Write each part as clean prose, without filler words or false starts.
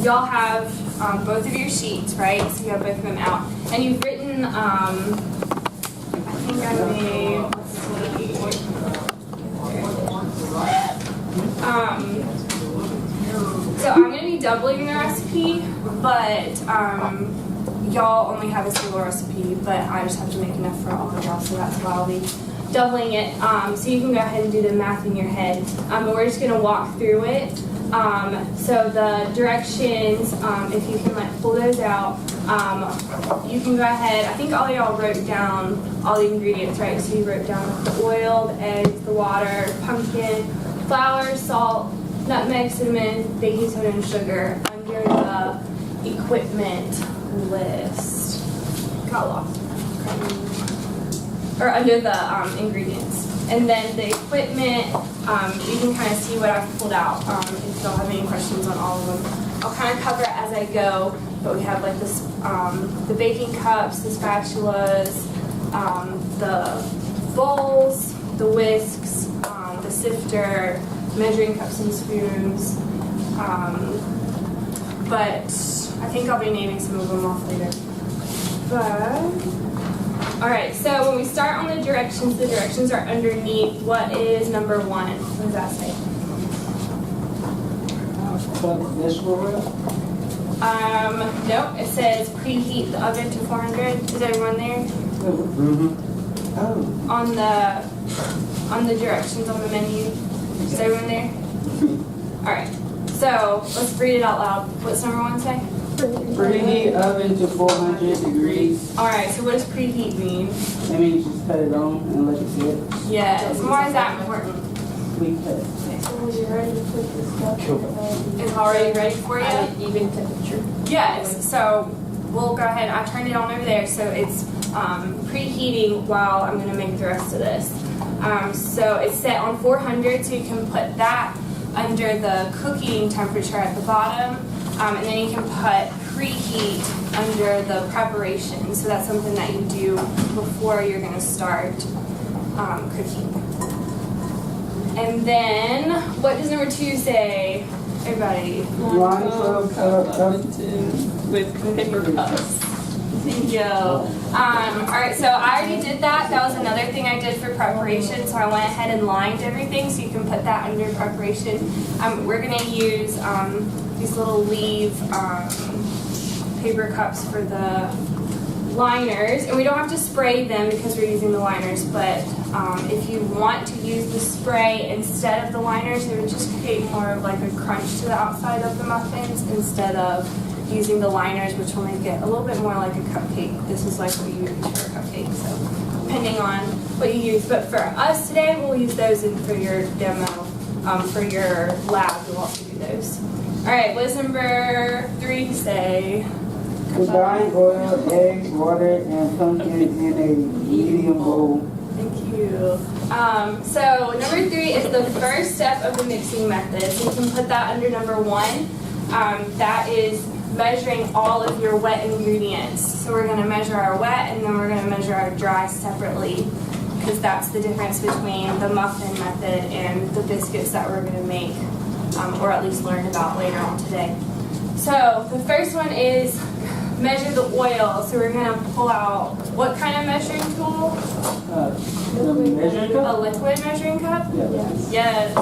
y'all have both of your sheets, right? So you have both of them out. And you've written, I think I made, let's see. So I'm going to be doubling the recipe, but y'all only have a single recipe, but I just have to make enough for all of y'all, so that's why I'll be doubling it. So you can go ahead and do the math in your head, but we're just going to walk through it. So the directions, if you can like pull those out, you can go ahead. I think all of y'all wrote down all the ingredients, right? So you wrote down the oil, the eggs, the water, pumpkin, flour, salt, nutmeg, cinnamon, baking soda, and sugar under the equipment list. Got lost. Or under the ingredients. And then the equipment, you can kind of see what I've pulled out if y'all have any questions on all of them. I'll kind of cover it as I go, but we have like this, the baking cups, the spatulas, the bowls, the whisks, the sifter, measuring cups and spoons, but I think I'll be naming some of them off later. Alright, so when we start on the directions are underneath. What is number 1? What does that say? Nope, it says preheat the oven to 400. Is everyone there? Mm-hmm. Oh. On the directions on the menu. Is everyone there? Alright, so let's read it out loud. What's number 1 say? Preheat oven to 400 degrees. Alright, so what does preheat mean? That means just cut it on and let it sit. Yes. Why is that important? We cut it. It's already ready for you? At an even temperature. Yes. So we'll go ahead. I turned it on over there, so it's preheating while I'm going to make the rest of this. So it's set on 400, so you can put that under the cooking temperature at the bottom. And then you can put preheat under the preparation. So that's something that you do before you're going to start cooking. And then, what does number 2 say? Everybody. Line With paper cups. Thank you. Alright, so I already did that. That was another thing I did for preparation. So I went ahead and lined everything, so you can put that under preparation. We're going to use these little leave paper cups for the liners, and we don't have to spray them because we're using the liners, but if you want to use the spray instead of the liners, it would just create more of like a crunch to the outside of the muffins instead of using the liners, which will make it a little bit more like a cupcake. This is like what you use for a cupcake, so depending on what you use. But for us today, we'll use those in for your demo. For your lab, you'll also do those. Alright, what does number 3 say? Combine oil, eggs, water, and pumpkin in a medium bowl. Thank you. So number 3 is the first step of the mixing method. So you can put that under number 1. That is measuring all of your wet ingredients. So we're going to measure our wet and then we're going to measure our dry separately, because that's the difference between the muffin method and the biscuits that we're going to make, or at least learn about later on today. So the first one is measure the oil. So we're going to pull out what kind of measuring tool? The measuring cup? A liquid measuring cup? Yes. Yes.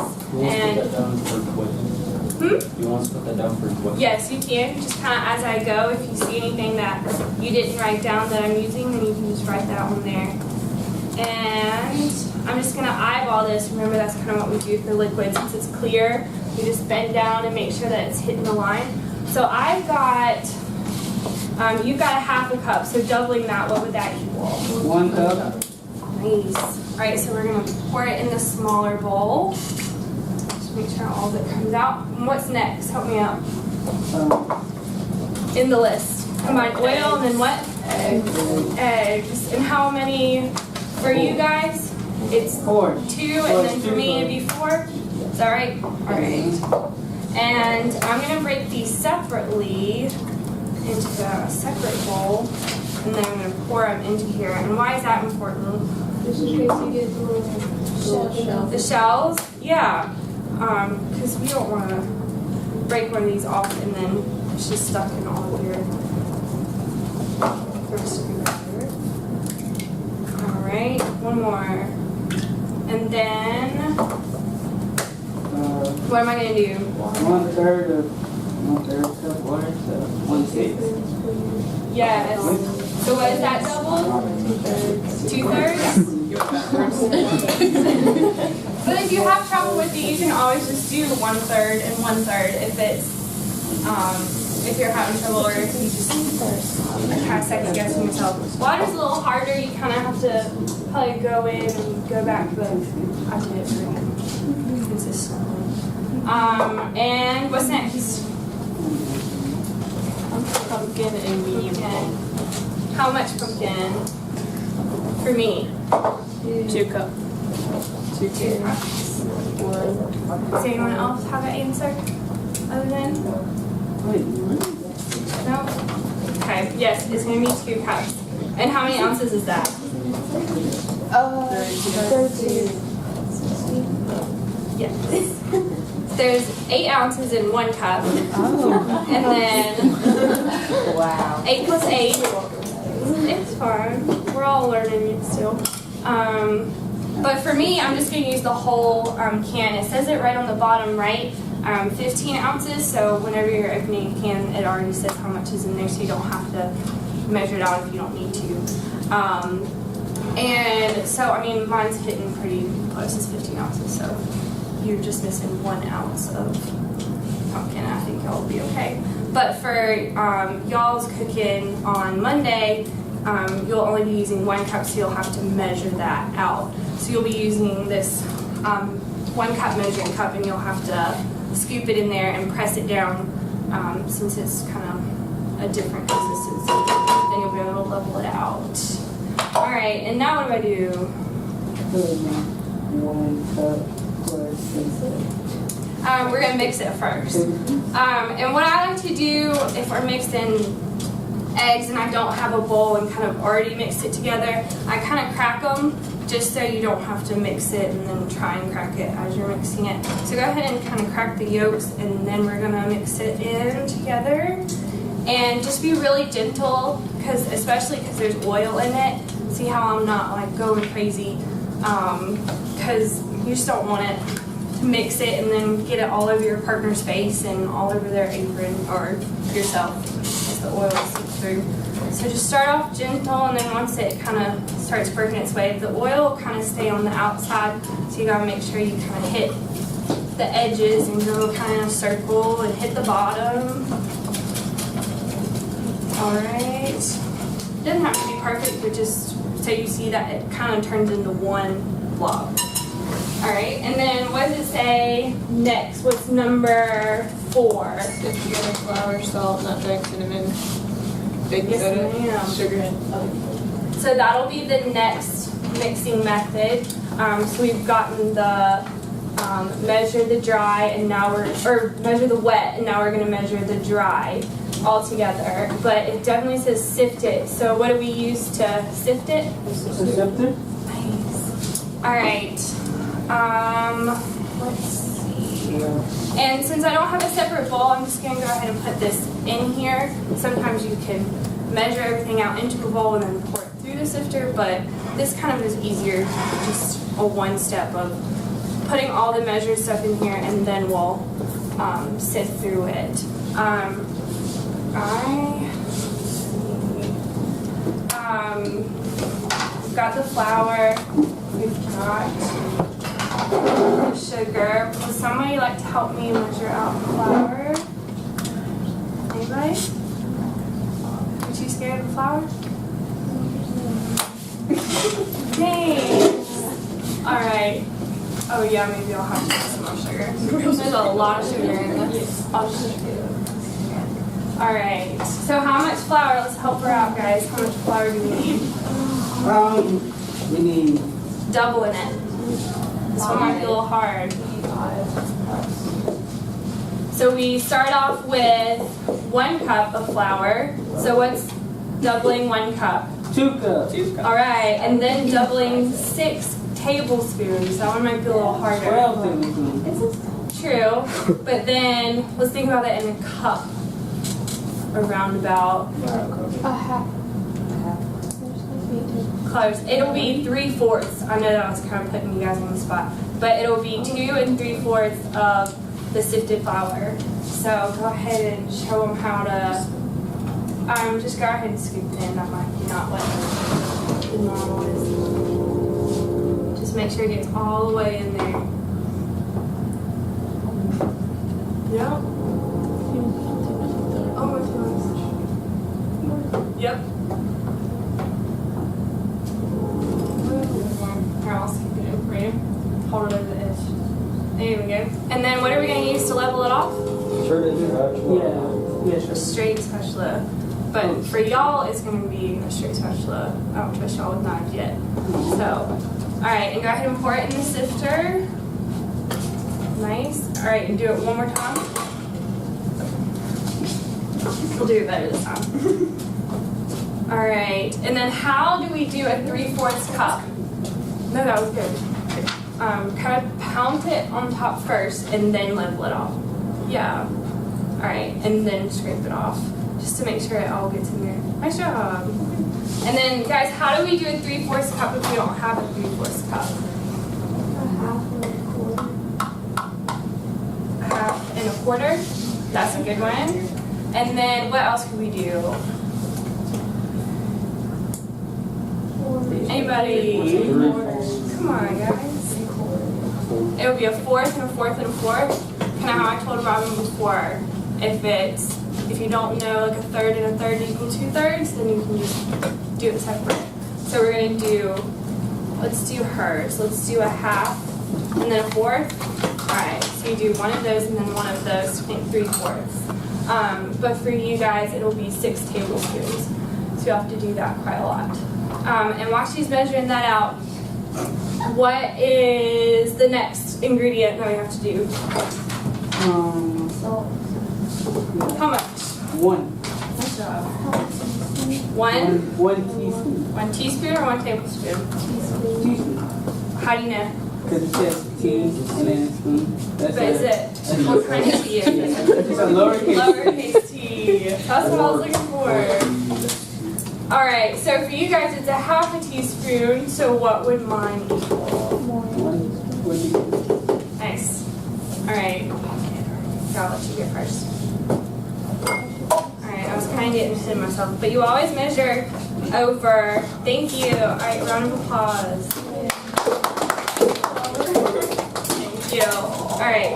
You want us to put that down for what? Yes, you can. Just kind of as I go, if you see anything that you didn't write down that I'm using, then you can just write that on there. And I'm just going to eyeball this. Remember, that's kind of what we do for liquid. Since it's clear, you just bend down and make sure that it's hitting the line. So I've got, you've got a half a cup, so doubling that, what would that equal? 1 cup. Nice. All right, so we're going to pour it in the smaller bowl. Just make sure all of it comes out. And what's next? Help me out. In the list. Combine oil and then what? Eggs. And how many for you guys? It's 4. 2, and then for me it'd be 4. Is that right? All right. And I'm going to break these separately into a separate bowl, and then I'm going to pour them into here. And why is that important? Just in case you get the little shell. The shells? Yeah. Because we don't want to break one of these off and then It's just stuck in all of your first degree. All right, one more. And then, what am I gonna do? 1/3 cup water, so 1/6. Yes. So what is that double? 2/3? But if you have trouble with it, you can always just do 1/3 and 1/3 if you're having trouble, or if you just kind of second guessing yourself. Water's a little harder. You kind of have to probably go in and go back, but I did it pretty consistently. And what's next? Pumpkin and medium. Pumpkin. How much pumpkin? For me. 2 cups. 2 cups. Does anyone else have an answer other than? No? Okay, yes, it's going to be 2 cups. And how many ounces is that? 32. Yes. There's 8 ounces in 1 cup. Oh. And then Wow. 8 plus 8. It's fine. We're all learning it still. But for me, I'm just going to use the whole can. It says it right on the bottom right. 15 ounces, so whenever you're opening a can, it already says how much is in there, so you don't have to measure it out if you don't need to. And so, I mean, mine's hitting pretty close. It's 15 ounces, so you're just missing 1 ounce of pumpkin. I think y'all will be okay. But for y'all's cooking on Monday, you'll only be using 1 cup, so you'll have to measure that out. So you'll be using this 1 cup measuring cup, and you'll have to scoop it in there and press it down, since it's kind of a different consistency. Then you'll be able to level it out. All right, and now what do I do? 1 cup plus 6. We're gonna mix it first. And what I like to do if we're mixing eggs and I don't have a bowl and kind of already mixed it together, I kind of crack them just so you don't have to mix it and then try and crack it as you're mixing it. So go ahead and kind of crack the yolks, and then we're gonna mix it in together. And just be really gentle, especially because there's oil in it. See how I'm not like going crazy, because you just don't want it to mix it and then get it all over your partner's face and all over their apron or yourself as the oil seeps through. So just start off gentle, and then once it kind of starts working its way, the oil will kind of stay on the outside, so you gotta make sure you kind of hit the edges and go kind of circle and hit the bottom. All right. Doesn't have to be perfect, but just so you see that it kind of turns into one blob. All right, and then what does it say next? What's number 4? Stick together flour, salt, nutmeg, cinnamon, baking Yes, soda, ma'am. sugar, and So that'll be the next mixing method. So we've gotten the measure the dry, and now measure the wet, and now we're going to measure the dry all together. But it definitely says sift it. So what do we use to sift it? Sifter? Nice. All right. Let's see. And since I don't have a separate bowl, I'm just going to go ahead and put this in here. Sometimes you can measure everything out into a bowl and then pour it through the sifter, but this kind of is easier, just a one step of putting all the measured stuff in here, and then we'll sift through it. We've got the flour, we've got the sugar. Would somebody like to help me measure out the flour? Anybody? Are you scared of the flour? Thanks. Alright. Oh yeah, maybe I'll have to put some more sugar. There's a lot of sugar in this. I'll just do it. Alright. So how much flour? Let's help her out, guys. How much flour do we need? We need Doubling it. This one might be a little hard. So we start off with 1 cup of flour. So what's doubling 1 cup? 2 cups. Alright, and then doubling 6 tablespoons. That one might be a little harder. 12 tablespoons. True, but then let's think about it in a cup. around about A half. close. It'll be 3/4. I know that I was kind of putting you guys on the spot, but it'll be 2 3/4 of the sifted flour. So go ahead and show them how to. Just go ahead and scoop it in. That might be not what the normal is. Just make sure it gets all the way in there. Yep. Oh, it's nice. Yep. Here, I'll scoop it in for you. Hold it over the edge. There we go. And then what are we going to use to level it off? Sure did. Yeah, A straight spatula. But for y'all, it's going to be a straight spatula. I don't trust y'all with knives yet. So, alright, and go ahead and pour it in the sifter. Nice. Alright, and do it one more time. We'll do it better this time. Alright, and then how do we do a 3/4 cup? No, that was good. Kind of pound it on top first and then level it off. Yeah. Alright, and then scrape it off. Just to make sure it all gets in there. Nice job. And then, guys, how do we do a 3/4 cup if we don't have a 3/4 cup? Half and a quarter. That's a good one. And then, what else could we do? Anybody? Come on, guys. It would be a 1/4 and a 1/4 and a 1/4. Kind of how I told Robin before. If you don't know like a 1/3 and a 1/3 equal 2/3, then you can just do it separate. So we're gonna do, let's do hers. Let's do a 1/2 and then a 1/4. Alright, so you do one of those and then one of those to make 3/4. But for you guys, it'll be 6 tablespoons. So you'll have to do that quite a lot. And while she's measuring that out, what is the next ingredient that we have to do? How much? 1 Good job. One? 1 teaspoon. 1 teaspoon or 1 tablespoon? Teaspoon. How do you know? Because it says tea and then spoon. That's But is it, what kind of tea is it? It's a lowercase. Lowercase tea. That's what I was looking for. Alright, so for you guys, it's a 1/2 teaspoon. So what would mine equal? 1 teaspoon. Nice. Alright. I'll let you go first. Alright, I was kind of getting ahead of myself. But you always measure over. Thank you. Alright, round of applause. Thank you. Alright.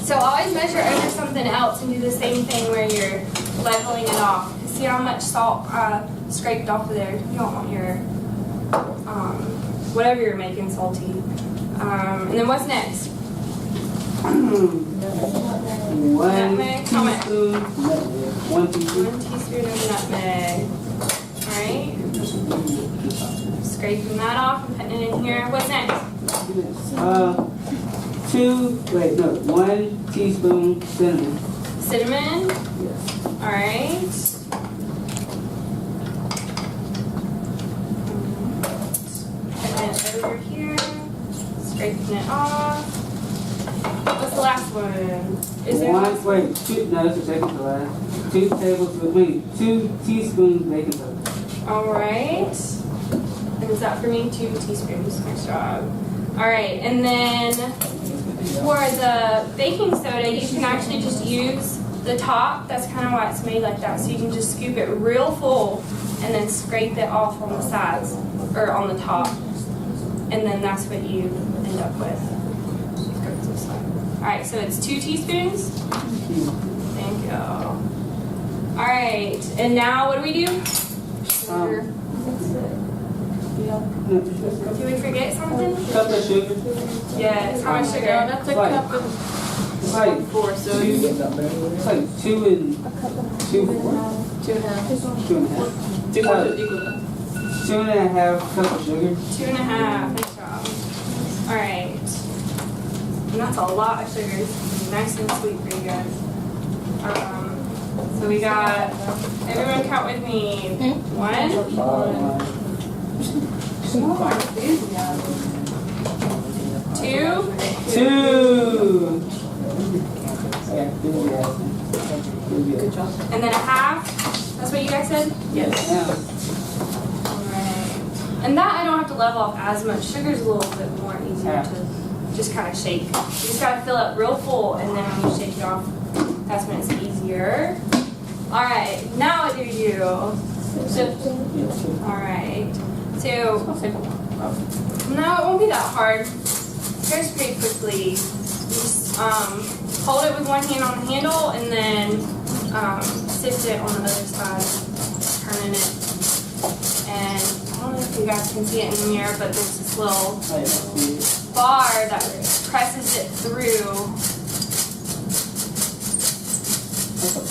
So always measure over something else and do the same thing where you're leveling it off. See how much salt scraped off of there. You don't want your, whatever you're making salty. And then what's next? 1 Nutmeg, how much? teaspoon. 1 teaspoon. 1 teaspoon of nutmeg. Alright. Scraping that off and putting it in here. What's next? 1 teaspoon cinnamon. Cinnamon. Yes. Alright. Putting it over here. Scraping it off. What's the last one? Is there No, that's the second to last. 2 tablespoons, 2 teaspoons baking soda. Alright. And is that for me? 2 teaspoons. Nice job. Alright, and then for the baking soda, you can actually just use the top. That's kind of why it's made like that. So you can just scoop it real full and then scrape it off on the sides or on the top. And then that's what you end up with. Alright, so it's 2 teaspoons. Thank you. Alright, and now what do we do? Sugar. Did we forget something? Cup of sugar. Yes, how much Yeah, sugar? that's a Right. cup of It's like 4, so 2. It's like 2 and 2, 4, 2.5. 2.5. 2 equal to 2.5 cup of sugar. 2.5. Nice job. Alright. And that's a lot of sugar. Nice and sweet for you guys. So we got, everyone count with me. 1, 2, 2. Yeah, Good job. And then a half. That's what you guys said? Yes. Yeah. Alright. And that I don't have to level off as much. Sugar's a little bit more easier Yeah. to just kind of shake. You just gotta fill it real full, and then when you shake it off, that's when it's easier. Alright, now what do you do? Alright. So, no, it won't be that hard. It goes pretty quickly. You just hold it with one hand on the handle, and then sift it on the other side, turning it. And I don't know if you guys can see it in the mirror, but there's this little bar that presses it through.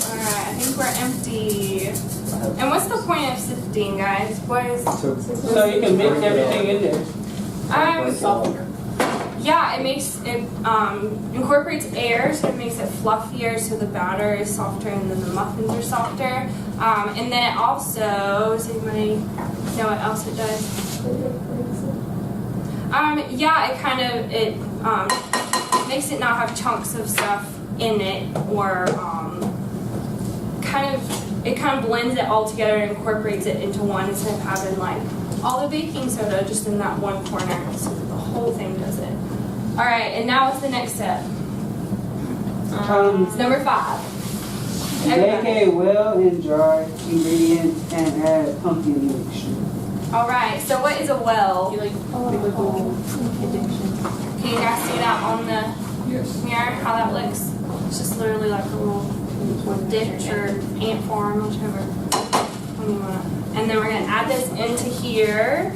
Alright, I think we're empty. And what's the point of sifting, guys? What is So you can mix everything in there. Yeah, it makes it incorporates air, so it makes it fluffier, so the batter is softer, and then the muffins are softer. And then it also, does anybody know what else it does? Yeah, it makes it not have chunks of stuff in it, or it kind of blends it all together and incorporates it into one, instead of having like all the baking soda just in that one corner, so that the whole thing does it. All right, and now what's the next step? It's number 5. Make a well and dry ingredients and add pumpkin mixture. All right, so what is a well? You like biblical addiction. Can you guys see that on the Yes. mirror, how that looks? It's just literally like a little ditch or ant farm, whichever one you want. And then we're gonna add this into here.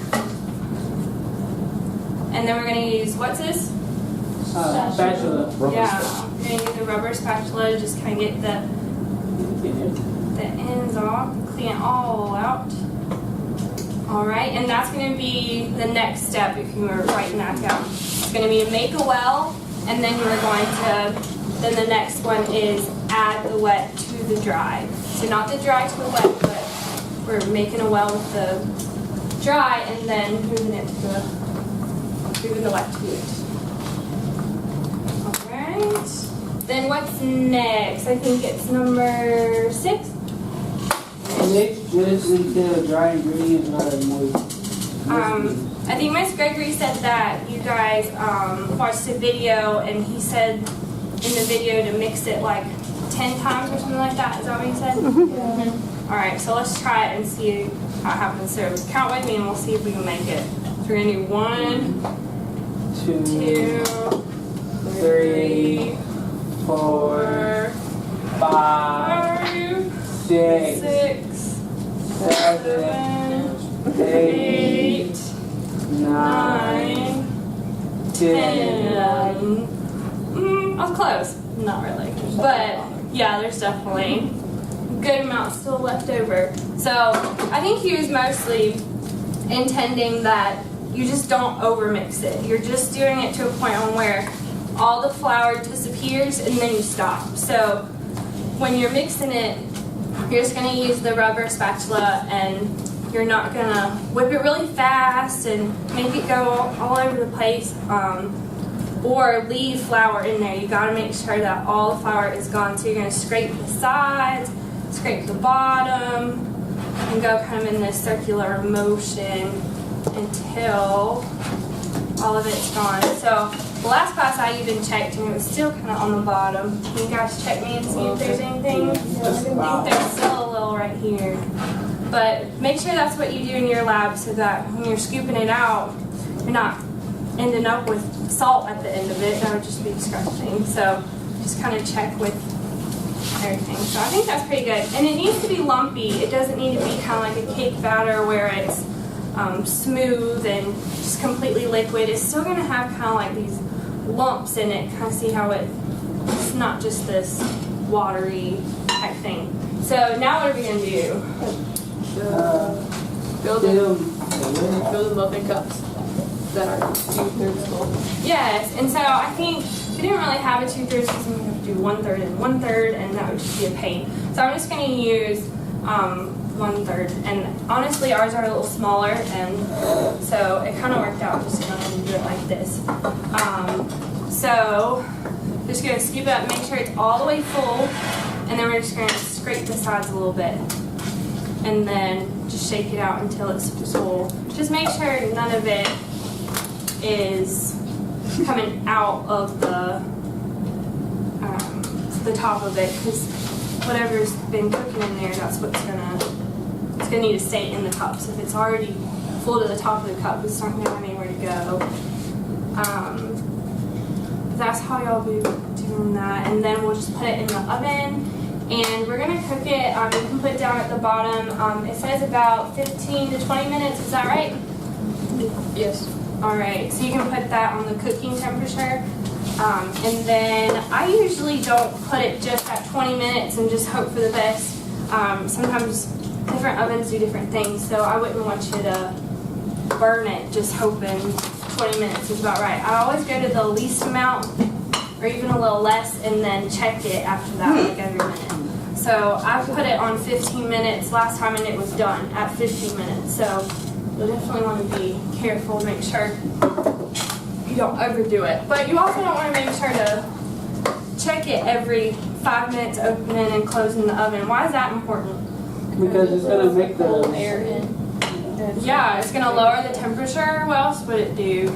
And then we're gonna use, what's this? Spatula. Yeah, we're gonna use a rubber spatula to just kind of get the ends off, clean it all out. All right, and that's gonna be the next step if you were writing that down. It's gonna be to make a well, and then then the next one is add the wet to the dry. So not the dry to the wet, but we're making a well with the dry and then moving the wet to it. All right. Then what's next? I think it's number 6. Mix this until dry ingredients are moist. I think Miss Gregory said that you guys watched a video, and he said in the video to mix it like 10 times or something like that. Is that what he said? All right, so let's try it and see how it happens. So count with me, and we'll see if we can make it. So we're gonna do 1, 2, 3, 4, 5, 6, 7, 8, 9, 10. I was close. Not really. But yeah, there's definitely a good amount still left over. So I think he was mostly intending that you just don't overmix it. You're just doing it to a point on where all the flour disappears and then you stop. So when you're mixing it, you're just gonna use the rubber spatula, and you're not gonna whip it really fast and make it go all over the place, or leave flour in there. You gotta make sure that all the flour is gone. So you're gonna scrape the sides, scrape the bottom, and go kind of in this circular motion until all of it's gone. So the last class I even checked, and it was still kind of on the bottom. Can you guys check me and see if there's anything? I think there's still a little right here. But make sure that's what you do in your lab, so that when you're scooping it out, you're not ending up with salt at the end of it. That would just be disgusting. So just kind of check with everything. So I think that's pretty good. And it needs to be lumpy. It doesn't need to be kind of like a cake batter where it's smooth and just completely liquid. It's still going to have kind of like these lumps in it. Kind of see how it's not just this watery type thing. So now what are we going to do? Build the muffin cups that are 2/3 full. Yes, and so I think we didn't really have a 2/3 because we have to do 1/3 and 1/3, and that would just be a pain. So I'm just going to use 1/3, and honestly ours are a little smaller, and so it kind of worked out just going to do it like this. So just going to scoop it up, make sure it's all the way full, And then we're just gonna scrape the sides a little bit. And then just shake it out until it's full. Just make sure none of it is coming out of the top of it, because whatever's been cooking in there, that's what's gonna need to stay in the cup. So if it's already full to the top of the cup, it's not gonna have anywhere to go. That's how y'all be doing that, and then we'll just put it in the oven. And we're gonna cook it, you can put down at the bottom, it says about 15 to 20 minutes, is that right? Yes. Alright, so you can put that on the cooking temperature. And then I usually don't put it just at 20 minutes and just hope for the best. Sometimes different ovens do different things, so I wouldn't want you to burn it just hoping 20 minutes is about right. I always go to the least amount, or even a little less, and then check it after that, like every minute. So I put it on 15 minutes last time, and it was done at 15 minutes. So you'll definitely want to be careful, make sure you don't overdo it. But you also don't want to make sure to check it every 5 minutes, opening and closing the oven. Why is that important? Because it's gonna make the Air in. Yeah, it's going to lower the temperature. What else would it do?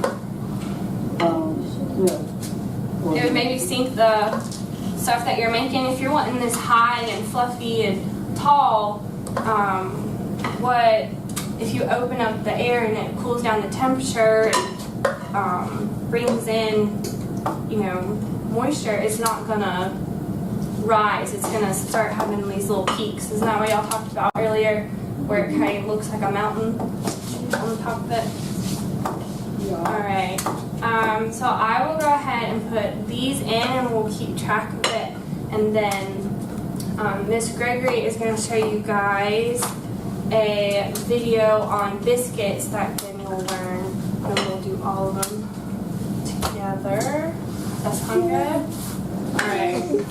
yeah. It would maybe sink the stuff that you're making. If you're wanting this high and fluffy and tall, what if you open up the air and it cools down the temperature and brings in, moisture, it's not gonna rise. It's gonna start having these little peaks. Isn't that what y'all talked about earlier, where it kind of looks like a mountain on the top of it? Alright, so I will go ahead and put these in, and we'll keep track of it. And then Miss Gregory is going to show you guys a video on biscuits that then you'll learn, and we'll do all of them together. That sound good? Alright.